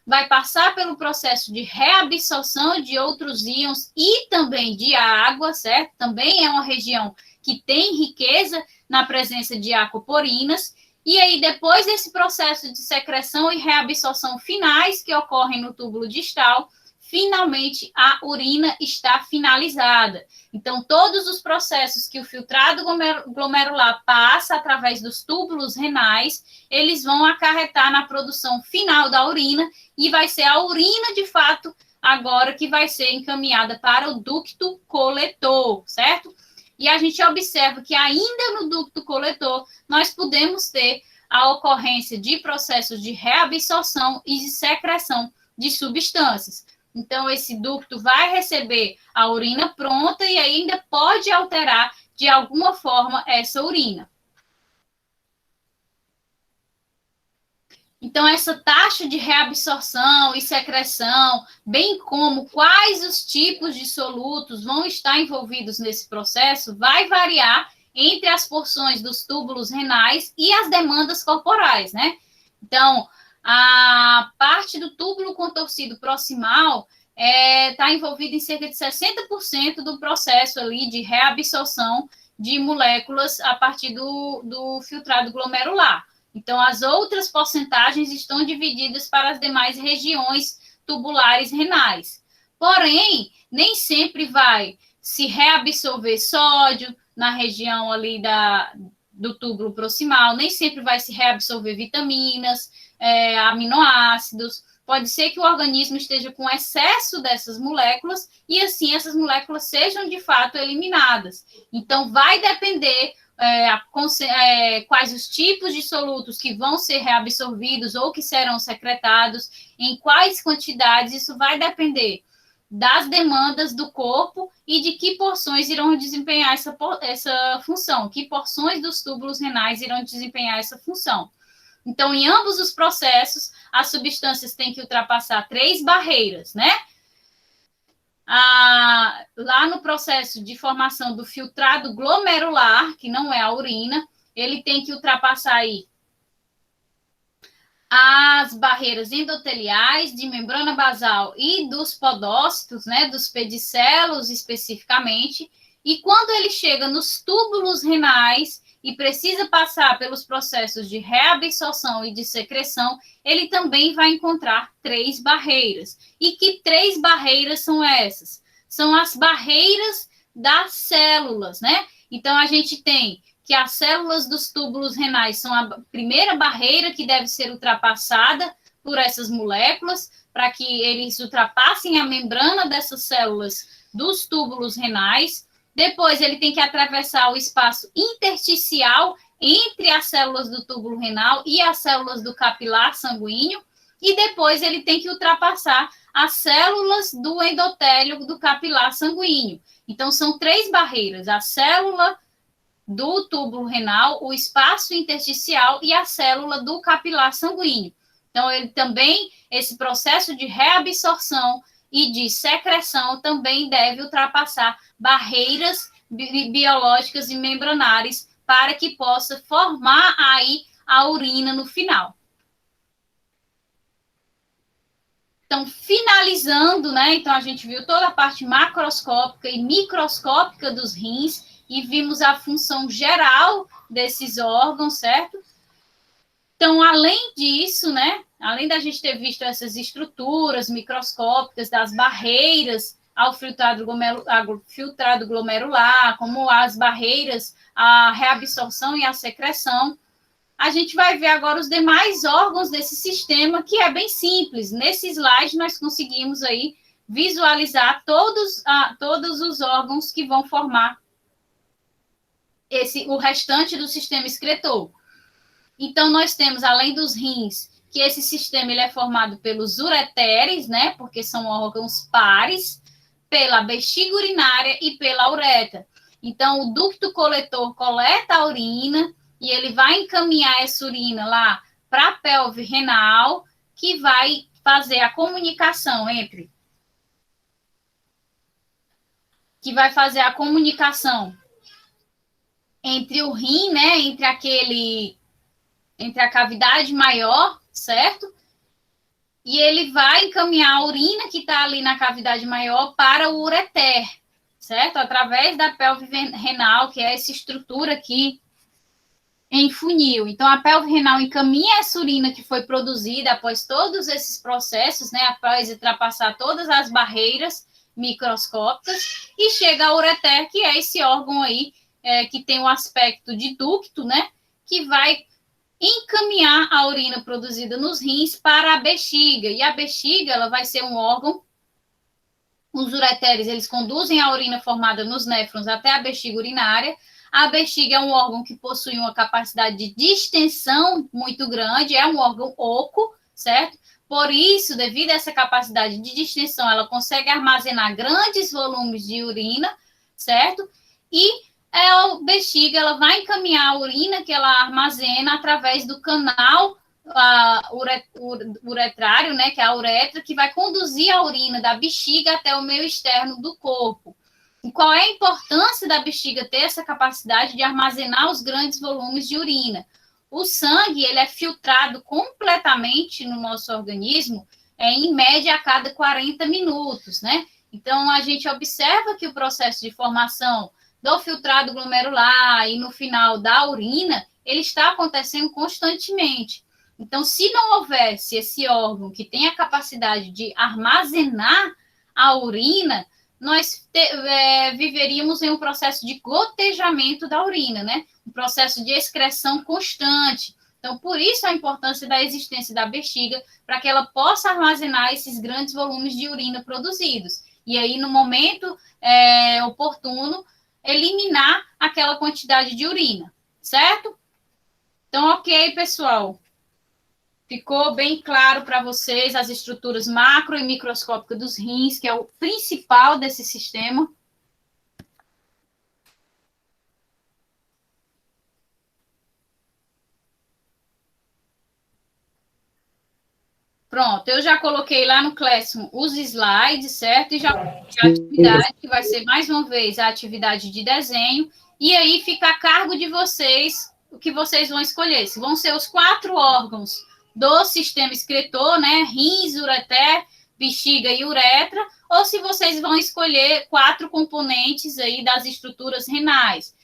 vai passar pelo processo de reabsorção de outros íons e também de água, certo? Também é uma região que tem riqueza na presença de aquaporinas. E aí, depois desse processo de secreção e reabsorção finais que ocorrem no túbulo distal, finalmente a urina está finalizada. Então, todos os processos que o filtrado glomerular passa através dos túbulos renais, eles vão acarretar na produção final da urina, e vai ser a urina, de fato, agora que vai ser encaminhada para o ducto coletor, certo? E a gente observa que ainda no ducto coletor, nós podemos ter a ocorrência de processos de reabsorção e de secreção de substâncias. Então, esse ducto vai receber a urina pronta e ainda pode alterar de alguma forma essa urina. Então, essa taxa de reabsorção e secreção, bem como quais os tipos de solutos vão estar envolvidos nesse processo, vai variar entre as porções dos túbulos renais e as demandas corporais, né? Então, a parte do túbulo contorcido proximal está envolvida em cerca de 60% do processo ali de reabsorção de moléculas a partir do filtrado glomerular. Então, as outras porcentagens estão divididas para as demais regiões tubulares renais. Porém, nem sempre vai se reabsorver sódio na região ali do túbulo proximal, nem sempre vai se reabsorver vitaminas, aminoácidos. Pode ser que o organismo esteja com excesso dessas moléculas e, assim, essas moléculas sejam, de fato, eliminadas. Então, vai depender quais os tipos de solutos que vão ser reabsorvidos ou que serão secretados, em quais quantidades, isso vai depender das demandas do corpo e de que porções irão desempenhar essa função, que porções dos túbulos renais irão desempenhar essa função. Então, em ambos os processos, as substâncias têm que ultrapassar 3 barreiras, né? Lá no processo de formação do filtrado glomerular, que não é a urina, ele tem que ultrapassar aí as barreiras endoteliais, de membrana basal e dos podócitos, né, dos pedicelos especificamente, e quando ele chega nos túbulos renais e precisa passar pelos processos de reabsorção e de secreção, ele também vai encontrar 3 barreiras. E que 3 barreiras são essas? São as barreiras das células, né? Então, a gente tem que as células dos túbulos renais são a primeira barreira que deve ser ultrapassada por essas moléculas, para que eles ultrapassem a membrana dessas células dos túbulos renais. Depois, ele tem que atravessar o espaço intersticial entre as células do túbulo renal e as células do capilar sanguíneo. E depois, ele tem que ultrapassar as células do endotélio do capilar sanguíneo. Então, são 3 barreiras: a célula do túbulo renal, o espaço intersticial e a célula do capilar sanguíneo. Então, ele também, esse processo de reabsorção e de secreção também deve ultrapassar barreiras biológicas e membranares para que possa formar aí a urina no final. Então, finalizando, né? Então, a gente viu toda a parte macroscópica e microscópica dos rins e vimos a função geral desses órgãos, certo? Então, além disso, né? Além da gente ter visto essas estruturas microscópicas das barreiras ao filtrado glomerular, como as barreiras à reabsorção e à secreção, a gente vai ver agora os demais órgãos desse sistema, que é bem simples. Nesse slide, nós conseguimos aí visualizar todos os órgãos que vão formar o restante do sistema excretor. Então, nós temos, além dos rins, que esse sistema ele é formado pelos ureteres, né? Porque são órgãos pares, pela bexiga urinária e pela uretra. Então, o ducto coletor coleta a urina e ele vai encaminhar essa urina lá para a pelve renal, que vai fazer a comunicação entre o rim, né, entre a cavidade maior, certo? E ele vai encaminhar a urina que está ali na cavidade maior para o ureter, certo? Através da pelve renal, que é essa estrutura aqui em funil. Então, a pelve renal encaminha essa urina que foi produzida após todos esses processos, né, após ultrapassar todas as barreiras microscópicas, e chega ao ureter, que é esse órgão aí, que tem o aspecto de ducto, né, que vai encaminhar a urina produzida nos rins para a bexiga. E a bexiga, ela vai ser um órgão, os ureteres, eles conduzem a urina formada nos néfrons até a bexiga urinária. A bexiga é um órgão que possui uma capacidade de distensão muito grande, é um órgão oco, certo? Por isso, devido a essa capacidade de distensão, ela consegue armazenar grandes volumes de urina, certo? E a bexiga ela vai encaminhar a urina que ela armazena através do canal uretrário, né, que é a uretra, que vai conduzir a urina da bexiga até o meio externo do corpo. E qual é a importância da bexiga ter essa capacidade de armazenar os grandes volumes de urina? O sangue ele é filtrado completamente no nosso organismo, em média a cada 40 minutos, né? Então a gente observa que o processo de formação do filtrado glomerular e no final da urina, ele está acontecendo constantemente. Então, se não houvesse esse órgão que tem a capacidade de armazenar a urina, nós viveríamos em um processo de gotejamento da urina, né? Um processo de excreção constante. Então, por isso a importância da existência da bexiga, para que ela possa armazenar esses grandes volumes de urina produzidos. E aí, no momento oportuno, eliminar aquela quantidade de urina, certo? Então, ok, pessoal. Ficou bem claro para vocês as estruturas macro e microscópicas dos rins, que é o principal desse sistema. Pronto, eu já coloquei lá no Classroom os slides, certo? E já coloquei a atividade, que vai ser mais uma vez a atividade de desenho. E aí fica a cargo de vocês o que vocês vão escolher. Se vão ser os 4 órgãos do sistema excretor, né? Rins, ureter, bexiga e uretra, ou se vocês vão escolher 4 componentes aí das estruturas renais.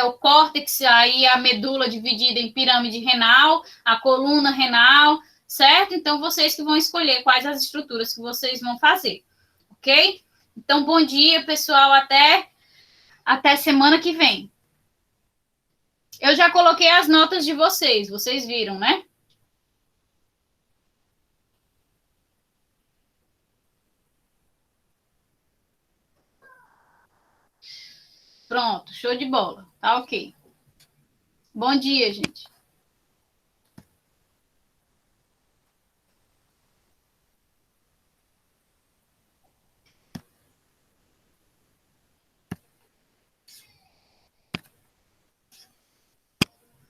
O córtex, aí a medula dividida em pirâmide renal, a coluna renal, certo? Então, vocês que vão escolher quais as estruturas que vocês vão fazer, ok? Então, bom dia, pessoal, até semana que vem. Eu já coloquei as notas de vocês viram, né? Pronto, show de bola, tá ok. Bom dia, gente.